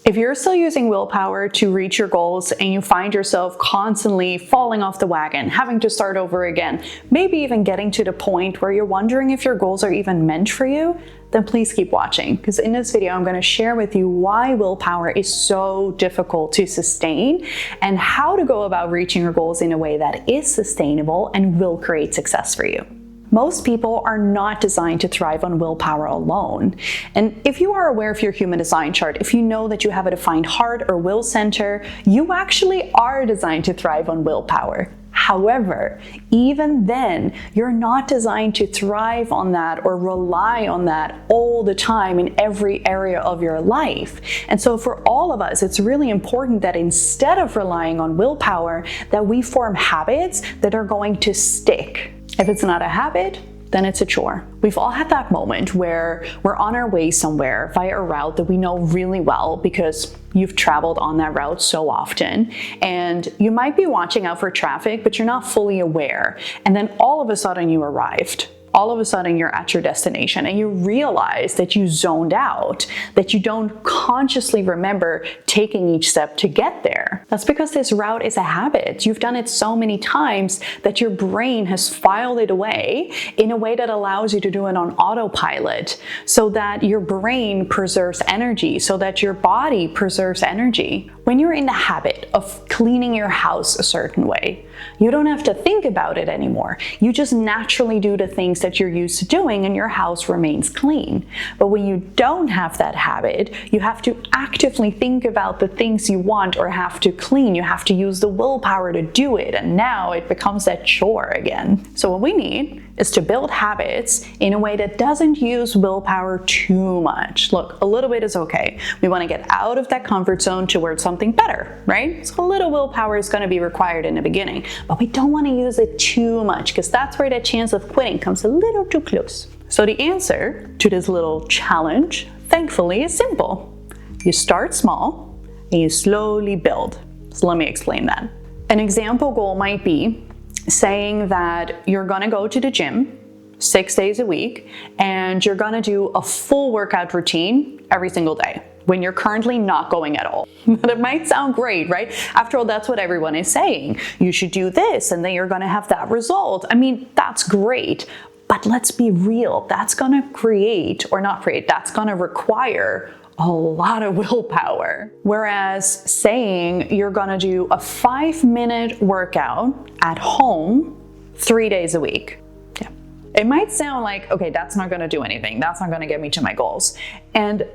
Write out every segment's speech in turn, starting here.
If you're still using willpower to reach your goals and you find yourself constantly falling off the wagon, having to start over again, maybe even getting to the point where you're wondering if your goals are even meant for you, then please keep watching, because in this video I'm going to share with you why willpower is so difficult to sustain and how to go about reaching your goals in a way that is sustainable and will create success for you. Most people are not designed to thrive on willpower alone. And if you are aware of your human design chart, if you know that you have a defined heart or will center, you actually are designed to thrive on willpower. However, even then, you're not designed to thrive on that or rely on that all the time in every area of your life. And so for all of us, it's really important that instead of relying on willpower, that we form habits that are going to stick. If it's not a habit, then it's a chore. We've all had that moment where we're on our way somewhere via a route that we know really well because you've traveled on that route so often, and you might be watching out for traffic, but you're not fully aware. And then all of a sudden you arrived. All of a sudden you're at your destination and you realize that you zoned out, that you don't consciously remember taking each step to get there. That's because this route is a habit. You've done it so many times that your brain has filed it away in a way that allows you to do it on autopilot, so that your brain preserves energy, so that your body preserves energy. When you're in the habit of cleaning your house a certain way, you don't have to think about it anymore. You just naturally do the things that you're used to doing and your house remains clean. But when you don't have that habit, you have to actively think about the things you want or have to clean. You have to use the willpower to do it, and now it becomes that chore again. So what we need is to build habits in a way that doesn't use willpower too much. Look, a little bit is okay. We want to get out of that comfort zone towards something better, right? So a little willpower is going to be required in the beginning, but we don't want to use it too much, because that's where that chance of quitting comes a little too close. So the answer to this little challenge, thankfully, is simple. You start small and you slowly build. So let me explain that. An example goal might be saying that you're gonna go to the gym 6 days a week and you're gonna do a full workout routine every single day when you're currently not going at all. That might sound great, right? After all, that's what everyone is saying. You should do this and then you're gonna have that result. I mean, that's great, but let's be real. That's gonna that's gonna require a lot of willpower. Whereas saying you're gonna do a 5-minute workout at home 3 days a week. Yeah. It might sound like, okay, that's not gonna do anything. That's not gonna get me to my goals. And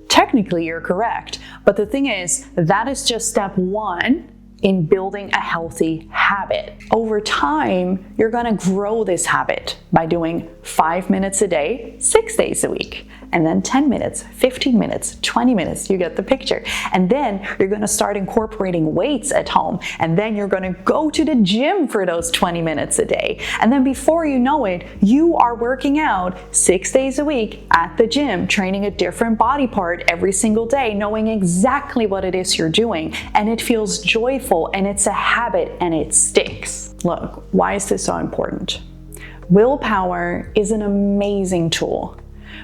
technically you're correct. But the thing is, that is just step one in building a healthy habit. Over time, you're gonna grow this habit by doing 5 minutes a day, 6 days a week, and then 10 minutes, 15 minutes, 20 minutes, you get the picture. And then you're gonna start incorporating weights at home, and then you're gonna go to the gym for those 20 minutes a day. And then before you know it, you are working out 6 days a week at the gym, training a different body part every single day, knowing exactly what it is you're doing. And it feels joyful, and it's a habit, and it sticks. Look, why is this so important? Willpower is an amazing tool,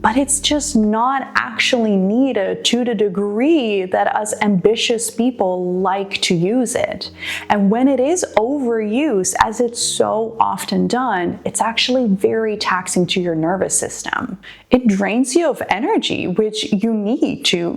but it's just not actually needed to the degree that us ambitious people like to use it. And when it is overused, as it's so often done, it's actually very taxing to your nervous system. It drains you of energy, which you need to,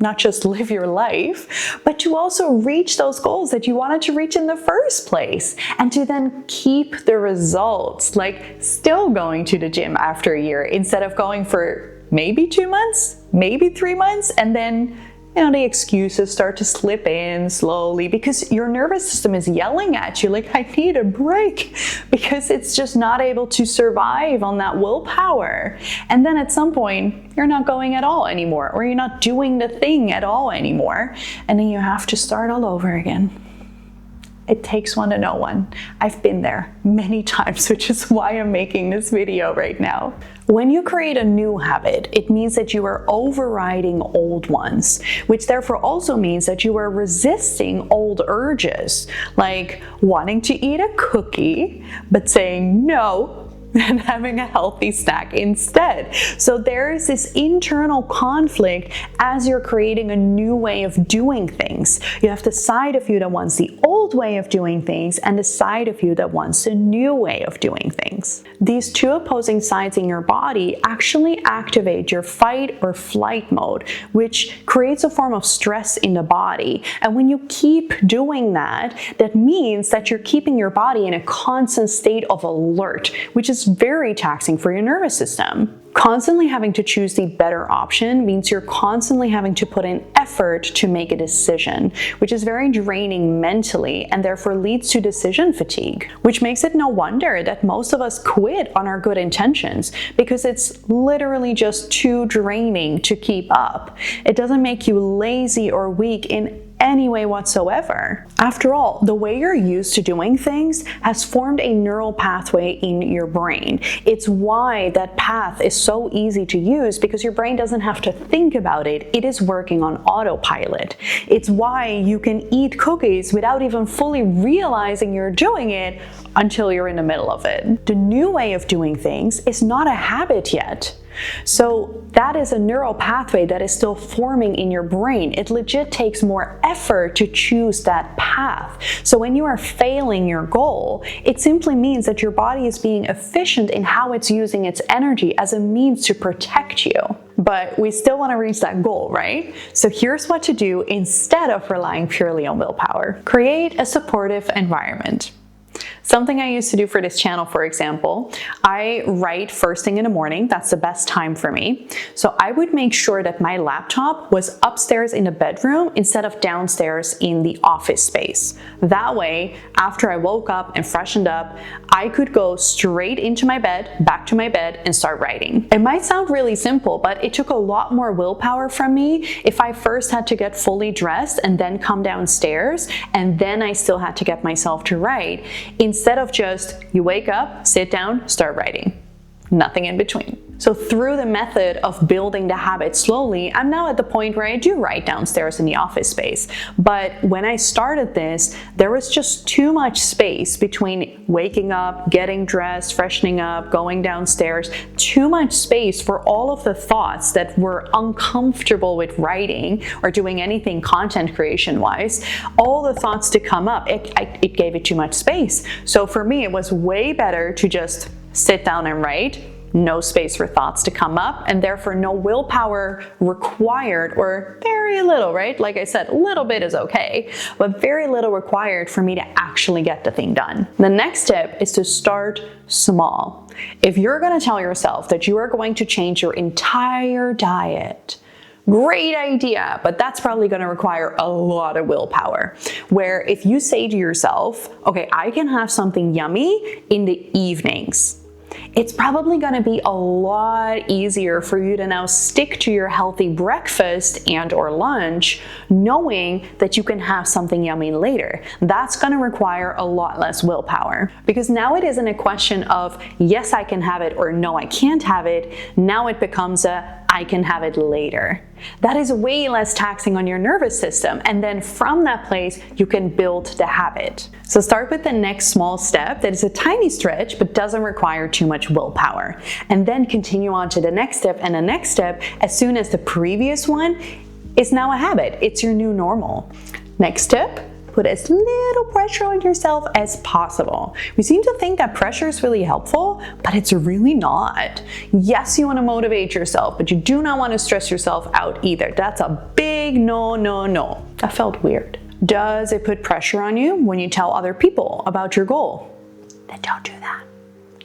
not just live your life, but to also reach those goals that you wanted to reach in the first place, and to then keep the results, like still going to the gym after a year instead of going for maybe 2 months, maybe 3 months, and then the excuses start to slip in slowly because your nervous system is yelling at you like, I need a break, because it's just not able to survive on that willpower. And then at some point, you're not going at all anymore, or you're not doing the thing at all anymore. And then you have to start all over again. It takes one to know one. I've been there many times, which is why I'm making this video right now. When you create a new habit, it means that you are overriding old ones, which therefore also means that you are resisting old urges, like wanting to eat a cookie, but saying, no, and having a healthy snack instead. So there is this internal conflict as you're creating a new way of doing things. You have the side of you that wants the old way of doing things and the side of you that wants a new way of doing things. These two opposing sides in your body actually activate your fight or flight mode, which creates a form of stress in the body. And when you keep doing that, that means that you're keeping your body in a constant state of alert, which is very taxing for your nervous system. Constantly having to choose the better option means you're constantly having to put in effort to make a decision, which is very draining mentally and therefore leads to decision fatigue, which makes it no wonder that most of us quit on our good intentions because it's literally just too draining to keep up. It doesn't make you lazy or weak in any way whatsoever. After all, the way you're used to doing things has formed a neural pathway in your brain. It's why that path is so easy to use, because your brain doesn't have to think about it. It is working on autopilot. It's why you can eat cookies without even fully realizing you're doing it until you're in the middle of it. The new way of doing things is not a habit yet. So that is a neural pathway that is still forming in your brain. It legit takes more effort to choose that path. So when you are failing your goal, it simply means that your body is being efficient in how it's using its energy as a means to protect you. But we still want to reach that goal, right? So here's what to do instead of relying purely on willpower. Create a supportive environment. Something I used to do for this channel, for example, I write first thing in the morning. That's the best time for me. So I would make sure that my laptop was upstairs in the bedroom instead of downstairs in the office space. That way, after I woke up and freshened up, I could go straight into my bed, back to my bed, and start writing. It might sound really simple, but it took a lot more willpower from me if I first had to get fully dressed and then come downstairs, and then I still had to get myself to write, instead of just you wake up, sit down, start writing. Nothing in between. So through the method of building the habit slowly, I'm now at the point where I do write downstairs in the office space. But when I started this, there was just too much space between waking up, getting dressed, freshening up, going downstairs, too much space for all of the thoughts that were uncomfortable with writing or doing anything content creation wise. All the thoughts to come up, it gave it too much space. So for me, it was way better to just sit down and write. No space for thoughts to come up, and therefore no willpower required, or very little, right? Like I said, a little bit is okay, but very little required for me to actually get the thing done. The next step is to start small. If you're going to tell yourself that you are going to change your entire diet, great idea, but that's probably going to require a lot of willpower. Where if you say to yourself, okay, I can have something yummy in the evenings, it's probably going to be a lot easier for you to now stick to your healthy breakfast and or lunch, knowing that you can have something yummy later. That's going to require a lot less willpower, because now it isn't a question of yes, I can have it, or no, I can't have it. Now it becomes a I can have it later. That is way less taxing on your nervous system, and then from that place you can build the habit. So start with the next small step that is a tiny stretch but doesn't require too much willpower, and then continue on to the next step and the next step as soon as the previous one is now a habit. It's your new normal. Next step, put as little pressure on yourself as possible. We seem to think that pressure is really helpful, but it's really not. Yes, you want to motivate yourself, but you do not want to stress yourself out either. That's a big no, no, no. That felt weird. Does it put pressure on you when you tell other people about your goal? Then don't do that.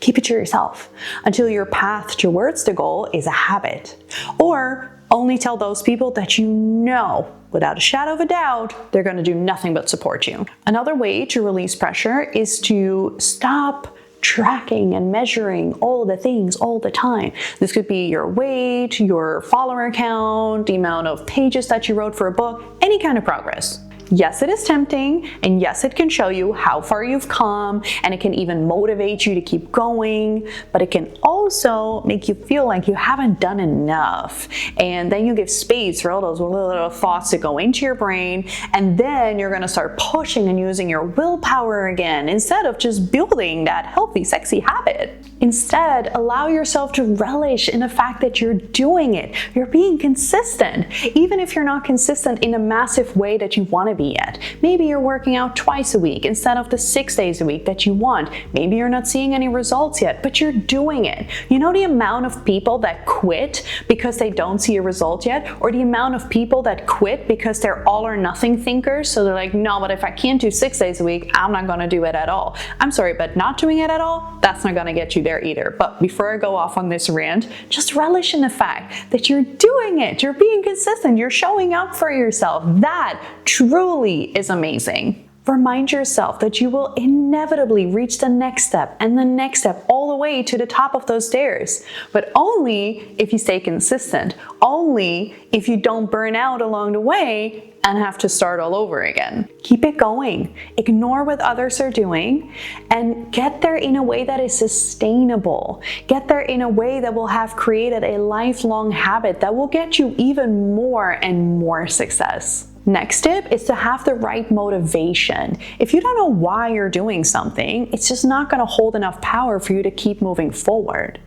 Keep it to yourself until your path towards the goal is a habit. Or only tell those people that you know, without a shadow of a doubt, they're going to do nothing but support you. Another way to release pressure is to stop tracking and measuring all the things all the time. This could be your weight, your follower count, the amount of pages that you wrote for a book, any kind of progress. Yes, it is tempting, and yes, it can show you how far you've come, and it can even motivate you to keep going, but it can also make you feel like you haven't done enough. And then you give space for all those little thoughts to go into your brain, and then you're gonna start pushing and using your willpower again, instead of just building that healthy, sexy habit. Instead, allow yourself to relish in the fact that you're doing it. You're being consistent, even if you're not consistent in a massive way that you want to be at. Maybe you're working out twice a week instead of the 6 days a week that you want. Maybe you're not seeing any results yet, but you're doing it. You know the amount of people that quit because they don't see a result yet, or the amount of people that quit because they're all or nothing thinkers. So they're like, no, but if I can't do 6 days a week, I'm not going to do it at all. I'm sorry, but not doing it at all, that's not going to get you there either. But before I go off on this rant, just relish in the fact that you're doing it. You're being consistent. You're showing up for yourself. That truly is amazing. Remind yourself that you will inevitably reach the next step and the next step all the way to the top of those stairs, but only if you stay consistent, only if you don't burn out along the way and have to start all over again. Keep it going. Ignore what others are doing and get there in a way that is sustainable. Get there in a way that will have created a lifelong habit that will get you even more and more success. Next tip is to have the right motivation. If you don't know why you're doing something, it's just not going to hold enough power for you to keep moving forward.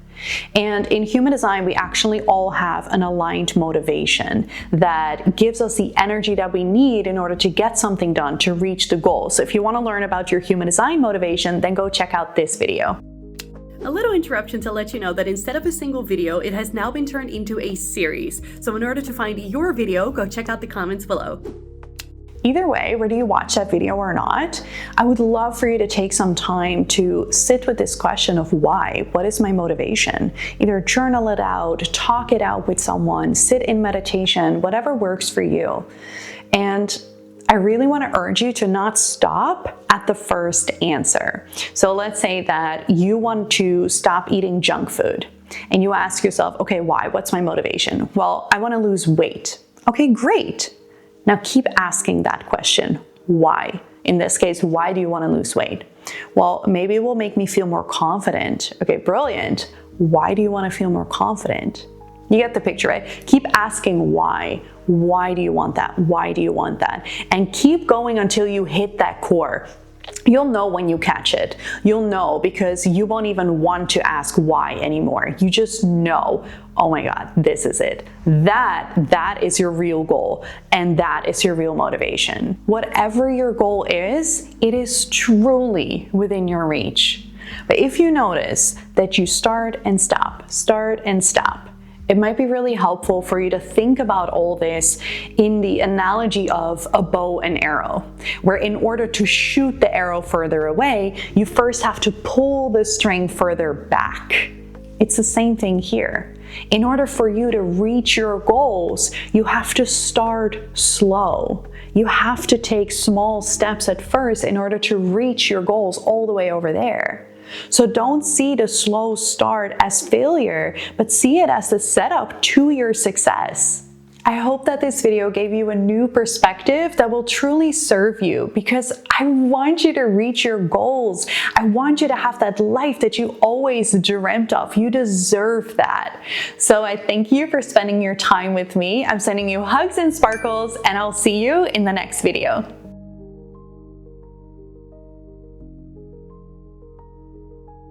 And in human design, we actually all have an aligned motivation that gives us the energy that we need in order to get something done, to reach the goal. So if you want to learn about your human design motivation, then go check out this video. A little interruption to let you know that instead of a single video, it has now been turned into a series. So in order to find your video, go check out the comments below. Either way, whether you watch that video or not, I would love for you to take some time to sit with this question of why. What is my motivation? Either journal it out, talk it out with someone, sit in meditation, whatever works for you. And I really want to urge you to not stop at the first answer. So let's say that you want to stop eating junk food and you ask yourself, okay, why? What's my motivation? Well, I want to lose weight. Okay, great. Now keep asking that question. Why? In this case, why do you want to lose weight? Well, maybe it will make me feel more confident. Okay, brilliant. Why do you want to feel more confident? You get the picture, right? Keep asking why. Why do you want that? Why do you want that? And keep going until you hit that core. You'll know when you catch it. You'll know because you won't even want to ask why anymore. You just know, oh my God, this is it. That is your real goal, and that is your real motivation. Whatever your goal is, it is truly within your reach. But if you notice that you start and stop, it might be really helpful for you to think about all this in the analogy of a bow and arrow, where in order to shoot the arrow further away, you first have to pull the string further back. It's the same thing here. In order for you to reach your goals, you have to start slow. You have to take small steps at first in order to reach your goals all the way over there. So don't see the slow start as failure, but see it as the setup to your success. I hope that this video gave you a new perspective that will truly serve you, because I want you to reach your goals. I want you to have that life that you always dreamt of. You deserve that. So I thank you for spending your time with me. I'm sending you hugs and sparkles, and I'll see you in the next video.